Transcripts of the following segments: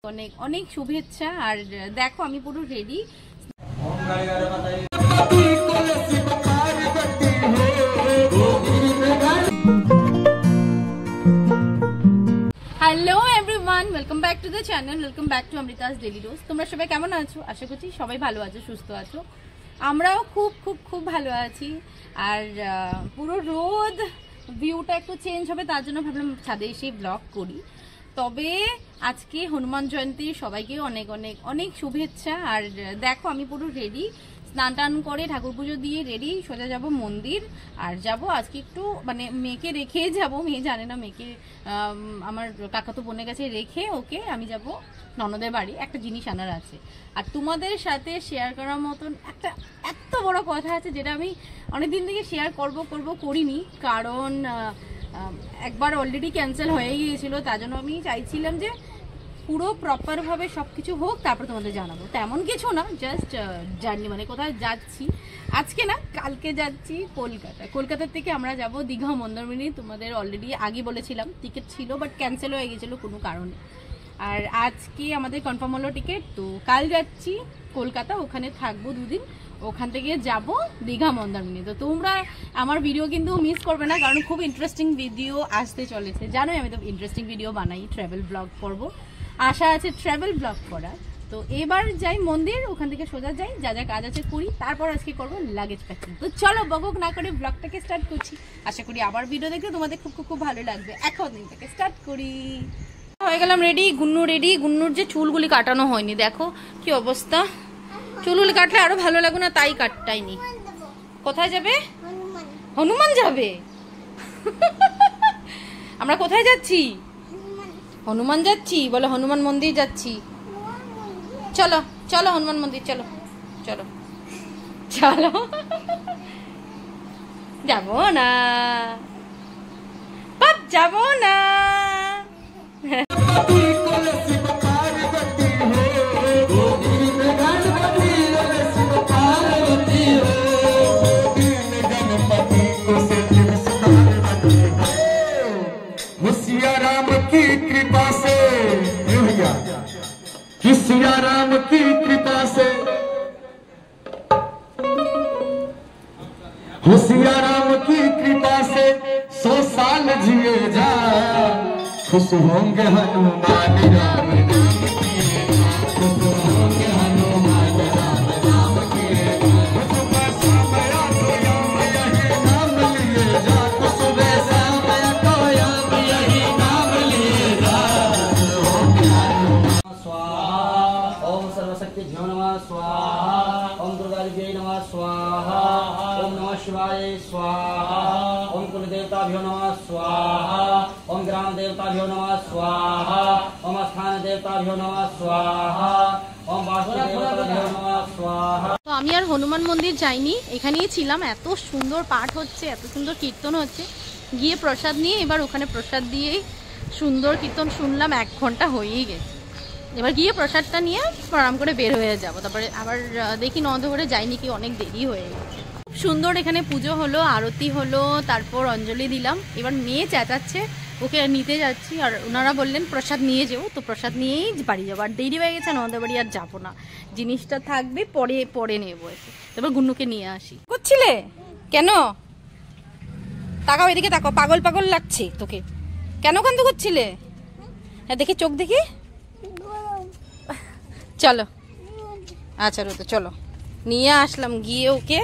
অনেক অনেক শুভেচ্ছা। আর দেখো আমি পুরো ready. Hello everyone, welcome back to the channel, welcome back to Amrita's daily dose. তোমরা সবাই কেমন আছো? আশা করছি সবাই ভালো আছো, সুস্থ আছো। আমরাও খুব খুব খুব ভালো আছি। আর পুরো রোদ ভিউটা একটু চেঞ্জ হবে, তার জন্য ভাবলাম ছাদে এসে ব্লগ করি। তবে আজকে হনুমান জয়ন্তী, সবাইকে অনেক অনেক অনেক শুভেচ্ছা। আর দেখো আমি পুরো রেডি, স্নান টান করে ঠাকুর পুজো দিয়ে রেডি, সোজা যাব মন্দির। আর যাব আজকে একটু মানে মেয়েকে রেখে যাব, মেয়ে জানে না, মেয়েকে আমার কাকাতো বোনের কাছে রেখে ওকে আমি যাব ননদের বাড়ি, একটা জিনিস আনার আছে। আর তোমাদের সাথে শেয়ার করার মতন একটা এত বড় কথা আছে, যেটা আমি অনেকদিন থেকে শেয়ার করিনি, কারণ একবার অলরেডি ক্যান্সেল হয়ে গিয়েছিল। তার জন্য আমি চাইছিলাম যে পুরো প্রপারভাবে সব কিছু হোক, তারপর তোমাদের জানাবো। তেমন কিছু না, জাস্ট জার্নি, মানে কোথায় যাচ্ছি আজকে না কালকে যাচ্ছি কলকাতার থেকে আমরা যাব দীঘা মন্দারমণি। তোমাদের অলরেডি আগে বলেছিলাম, টিকিট ছিল বাট ক্যান্সেল হয়ে গেছিলো কোনো কারণে। আর আজকে আমাদের কনফার্ম হলো টিকিট, তো কাল যাচ্ছি কলকাতা, ওখানে থাকবো 2 দিন, ওখান থেকে যাব দীঘা মন্দারমণি। তো তোমরা আমার ভিডিও কিন্তু মিস করবে না, কারণ খুব ইন্টারেস্টিং ভিডিও আসতে চলেছে। জানোই আমি তো ইন্টারেস্টিং ভিডিও বানাই, ট্রাভেল ব্লগ করব, আশা আছে ট্রাভেল ব্লগ করার। তো এবার যাই মন্দির, ওখান থেকে সোজা যাই, যা যা কাজ আছে করি, তারপর আজকে করবো লাগেজ প্যাকিং। তো চলো বকবক না করে ব্লগটাকে স্টার্ট করছি। আশা করি আবার ভিডিও দেখতে তোমাদের খুব খুব খুব ভালো লাগবে। এখন দিনটাকে স্টার্ট করি। হয়ে গেলাম রেডি, গুন্নু রেডি। গুন্নুর যে চুলগুলি কাটানো হয়নি, দেখো কি অবস্থা। চুলগুলি কাটলে আরো ভালো লাগবে না, তাই কাটটাইনি। কোথায় যাবে? হনুমান যাবে। আমরা কোথায় যাচ্ছি? হনুমান যাচ্ছি, বলো হনুমান মন্দির যাচ্ছি। চলো চলো হনুমান মন্দির, চলো চলো চলো। যাবো না, বাপ যাবো না। सिया राम की कृपा से, हो सिया राम की कृपा से 100 साल जिए जा, खुश होंगे हनुमान राम नाम किए, खुश होंगे हनुमान राम नाम किए, सुबह शाम या तो याम यही नाम लिए जा, सुबह शाम या तो याम यही नाम लिए जा, सर्वशक्तिभ्यो नमः स्वाहा, ओम दुर्गादेव्यै नमः स्वाहा, ओम नमः शिवाय स्वाहा, ओम कुलदेवताभ्यो नमः स्वाहा, ओम ग्राम देवताभ्यो नमः स्वाहा, ओम स्थान देवताभ्यो नमः स्वाहा, ओम वास्तु देवताभ्यो नमः स्वाहा। তো আমি আর হনুমান মন্দির যাইনি, এখানেই ছিলাম। এত সুন্দর পাঠ হচ্ছে, এত সুন্দর কীর্তন হচ্ছে, গিয়ে প্রসাদ নিয়ে এবার ওখানে প্রসাদ দিয়েই সুন্দর কীর্তন শুনলাম, 1 ঘন্টা হয়েই গেছে। এবার গিয়ে প্রসাদটা নিয়ে প্রণাম করে বের হয়ে যাব। তারপরে আবার দেখি নন্দঘরে যাইনি কি, অনেক দেরি হয়ে গেছে। খুব সুন্দর এখানে পুজো হলো, আরতি হলো, তারপর অঞ্জলি দিলাম। এবার মেয়ে চেঁচাচ্ছে, ওকে নিতে যাচ্ছি। আর ওনারা বললেন প্রসাদ নিয়ে যাও, তো প্রসাদ নিয়েই বাড়ি যাবো। আর দেরি হয়ে গেছে, নন্দের বাড়ি আর যাবো না, জিনিসটা থাকবে পরে পরে নেবো এসে। তারপর গুন্নুকে নিয়ে আসি। করছিলে কেন? তাকাও এদিকে, তাকাও, পাগল পাগল লাগছে তোকে। কেন কান্দ করছিলে? হ্যাঁ দেখি, চোখ দেখি। চলো আচ্ছা রোতো, চলো নিয়ে আসলাম। গিয়ে ওকে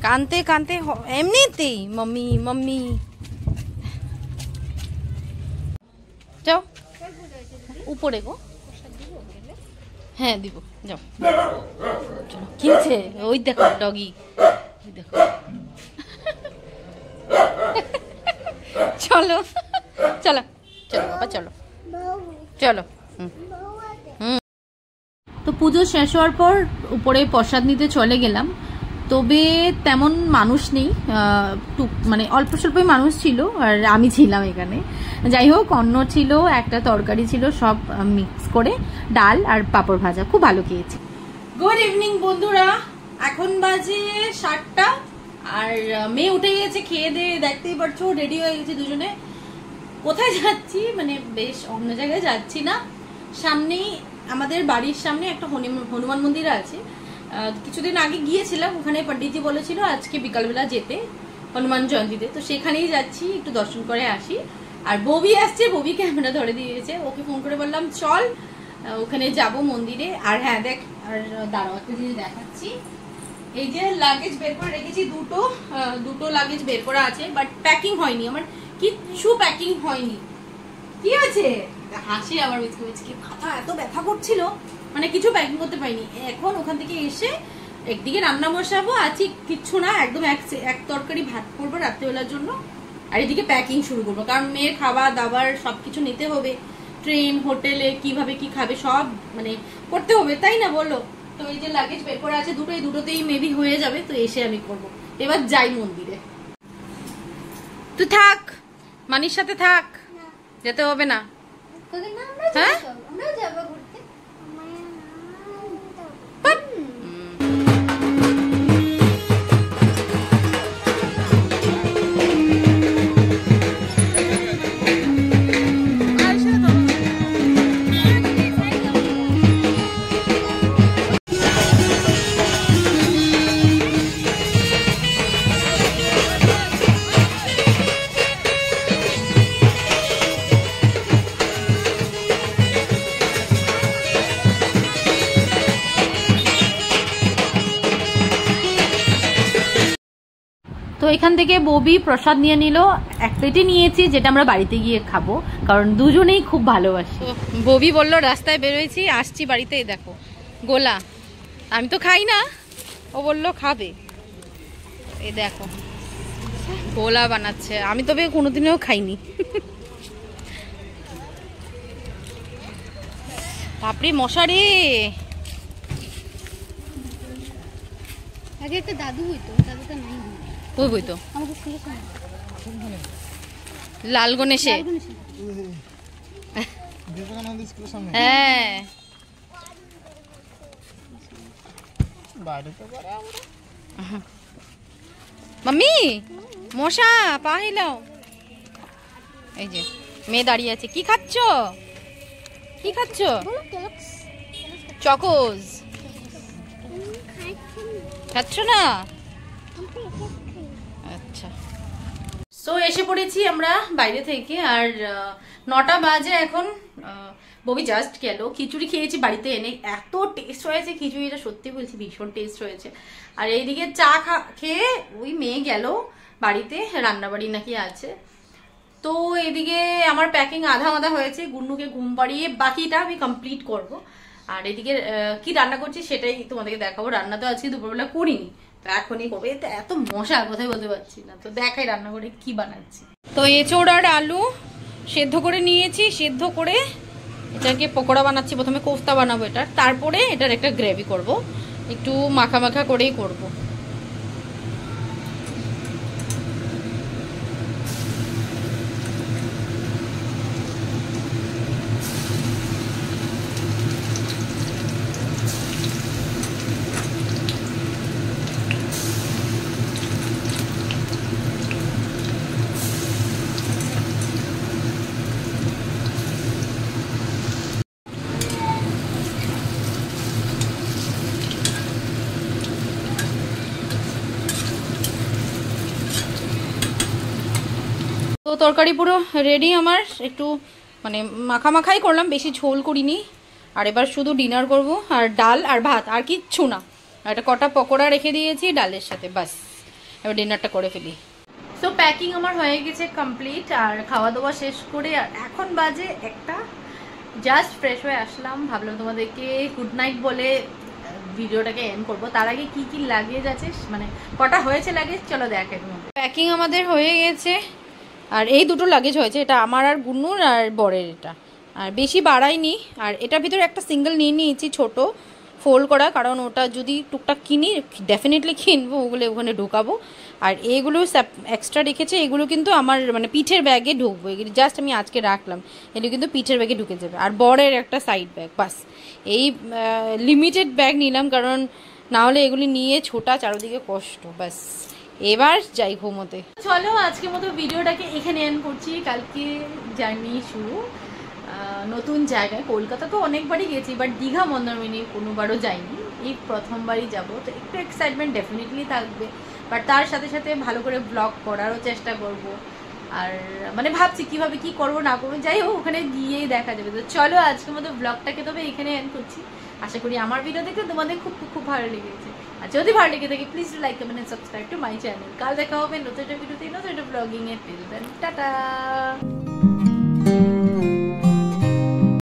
কানতে কানতে এমনিতেই মাম্মি মাম্মি। যাও উপরে গো, হ্যাঁ দিব, যাও। চলো, কিনছে ওই দেখো ডগি, দেখো। চলো চলো চলো বাবা, চলো চলো। তো পুজো শেষ হওয়ার পর উপরে প্রসাদ নিতে চলে গেলাম। তবে তেমন মানুষ নেই, মানে অল্প স্বল্পই মানুষ ছিল, আর আমি ছিলাম এখানে। যাই হোক, অন্ন ছিল, একটা তরকারি ছিল, সব মিক্স করে, ডাল আর পাঁপড় ভাজা, খুব ভালো খেয়েছি। গুড ইভিনিং বন্ধুরা, এখন বাজে 7টা। আর মেয়ে উঠে গেছে, খেয়ে দিয়ে দেখতেই পারছো রেডি হয়ে গেছে দুজনে। কোথায় যাচ্ছি মানে বেশ অন্য জায়গায় যাচ্ছি না, সামনেই আমাদের বাড়ির সামনে একটা হনুমান মন্দির আছে। কিছুদিন আগে গিয়েছিলাম, ওখানে পণ্ডিতজি বলেছিল আজকে বিকালবেলা যেতে হনুমান জয়ন্তীতে, তো সেখানেই যাচ্ছি, একটু দর্শন করে আসি। আর ববি আসছে, ববি ক্যামেরা ধরে দিয়েছে, ওকে ফোন করে বললাম চল ওখানে যাব মন্দিরে। আর হ্যাঁ দেখ, আর দাঁড়াও একটা জিনিস দেখাচ্ছি, এই যে লাগেজ বের করে রেখেছি, দুটো লাগেজ বের করা আছে, বাট প্যাকিং হয়নি, আমার কিচ্ছু প্যাকিং হয়নি। কি আছে হাসি আমার মিচকে মাথা এত ব্যথা করছিল, মানে কিছু প্যাকিং করতে পারিনি। এখন ওখান থেকে এসে একদিকে রান্না বসাবো, আছি কিচ্ছু না, একদম এক তরকারি ভাত করবো রাত্রিবেলার জন্য, আর এদিকে প্যাকিং শুরু করবো, কারণ মেয়ের খাবার দাবার সবকিছু নিতে হবে, ট্রেন হোটেলে কিভাবে কি খাবে সব মানে করতে হবে, তাই না বলো? তো এই যে লাগেজ বের করা আছে দুটো, এই দুটোতেই মেবি হয়ে যাবে, তো এসে আমি করব। এবার যাই মন্দিরে। তুই থাক, মানির সাথে থাক, যেতে হবে না। হ্যাঁ তো এখান থেকে ববি প্রসাদ নিয়ে নিল, এক প্লেটে নিয়েছি, যেটা আমরা বাড়িতে গিয়ে খাবো, কারণ দুজনেই খুব ভালোবাসি। ববি বললো রাস্তায় বেরোয়েছি, আসছি বাড়িতে, দেখো গোলা, আমি তো খাই না, ও বললো খাবে, এই দেখো গোলা বানাচ্ছে, আমি তবে কোনোদিনও খাইনি। বাপরে মশারে, আগে একটা দাদু হইতো, দাদুটা নাই, কই বইতো আমাদের স্কুলের সামনে লাল গণেশে, হ্যাঁ মাম্মি মশা পা হিলাও। এই যে মেয়ে দাঁড়িয়ে আছে, কি খাচ্ছ? কি খাচ্ছ? চকোজ খাচ্ছ না? আচ্ছা, সো এসে পড়েছি আমরা বাইরে থেকে, আর 9টা বাজে এখন। ববি জাস্ট গেল, খিচুড়ি খেয়েছি বাড়িতে এনে, এত টেস্ট হয়েছে খিচুড়িটা, সত্যি বলছি ভীষণ টেস্ট হয়েছে। আর এইদিকে চা খেয়ে ওই মেয়ে গেল বাড়িতে, রান্নাবাড়ি নাকি আছে। তো এদিকে আমার প্যাকিং আধা হয়েছে, গুন্নুকে ঘুম পাড়িয়ে বাকিটা আমি কমপ্লিট করব। আর এদিকে কি রান্না করছি সেটাই তোমাদেরকে দেখাবো। রান্না তো আজকে দুপুরবেলা করিনি, তো এখনই করবো। এতে এত মশা, কোথায় বলতে পারছি না, তো দেখাই রান্না করে কি বানাচ্ছি। তো এঁচোড় আর আলু সেদ্ধ করে নিয়েছি, সেদ্ধ করে এটাকে পকোড়া বানাচ্ছি। প্রথমে কোফতা বানাবো এটার, তারপরে এটার একটা গ্রেভি করব, একটু মাখা মাখা করেই করব। তো তরকারি পুরো রেডি আমার, একটু মানে মাখাই করলাম, বেশি ঝোল করিনি। আর এবার শুধু ডিনার করব, আর ডাল আর ভাত, আর কিচ্ছু না। আর একটা কটা পকোড়া রেখে দিয়েছি ডালের সাথে, বাস এবার ডিনারটা করে ফেলি। সো প্যাকিং আমার হয়ে গেছে কমপ্লিট, আর খাওয়া দাওয়া শেষ করে আর এখন বাজে 1টা, জাস্ট ফ্রেশ হয়ে আসলাম। ভাবলাম তোমাদেরকে গুড নাইট বলে ভিডিওটাকে এন্ড করবো। তার আগে কি কি লাগেজ আছে, মানে কটা হয়েছে লাগেজ, চলো দেখে। প্যাকিং আমাদের হয়ে গেছে, আর এই দুটো লাগেজ হয়েছে, এটা আমার আর গুন্নুর আর বরের, এটা আর বেশি বাড়াইনি। আর এটার ভিতরে একটা সিঙ্গেল নিয়ে নিয়েছি ছোট ফোল্ড করা, কারণ ওটা যদি টুকটাক কিনি ডেফিনেটলি কিনবো, ওগুলো ওখানে ঢুকাবো। আর এইগুলো এক্সট্রা রেখেছে, এগুলো কিন্তু আমার মানে পিঠের ব্যাগে ঢুকবো, এগুলো জাস্ট আমি আজকে রাখলাম, এগুলো কিন্তু পিঠের ব্যাগে ঢুকে যাবে। আর বরের একটা সাইড ব্যাগ, বাস এই লিমিটেড ব্যাগ নিলাম, কারণ না হলে এগুলি নিয়ে ছোটা চারদিকে কষ্ট। বাস এবার যাই ঘুমোতে। চলো আজকের মতো ভিডিওটাকে এখানে এন্ড করছি, কালকে জার্নি শুরু। নতুন জায়গায়। কলকাতা তো অনেকবারই গেছি, বাট দীঘা মন্দারমণি কোনোবারও যাইনি, এই প্রথমবারই যাব। তো একটু এক্সাইটমেন্ট ডেফিনেটলি থাকবে, বাট তার সাথে সাথে ভালো করে ব্লগ করারও চেষ্টা করব। আর মানে ভাবছি কিভাবে কি করবো না করবো, যাই হোক ওখানে গিয়েই দেখা যাবে। তো চলো আজকের মতো ব্লগটাকে তবে এখানে এন্ড করছি। আশা করি আমার ভিডিও দেখে তোমাদের খুব খুব খুব ভালো লেগেছে। আর যদি ভালো লেগে থাকে please like comment and subscribe to my channel. কাল দেখা হবে নতুন একটা ভিডিওতে, নতুন একটা ব্লগিং এ। Till then tata.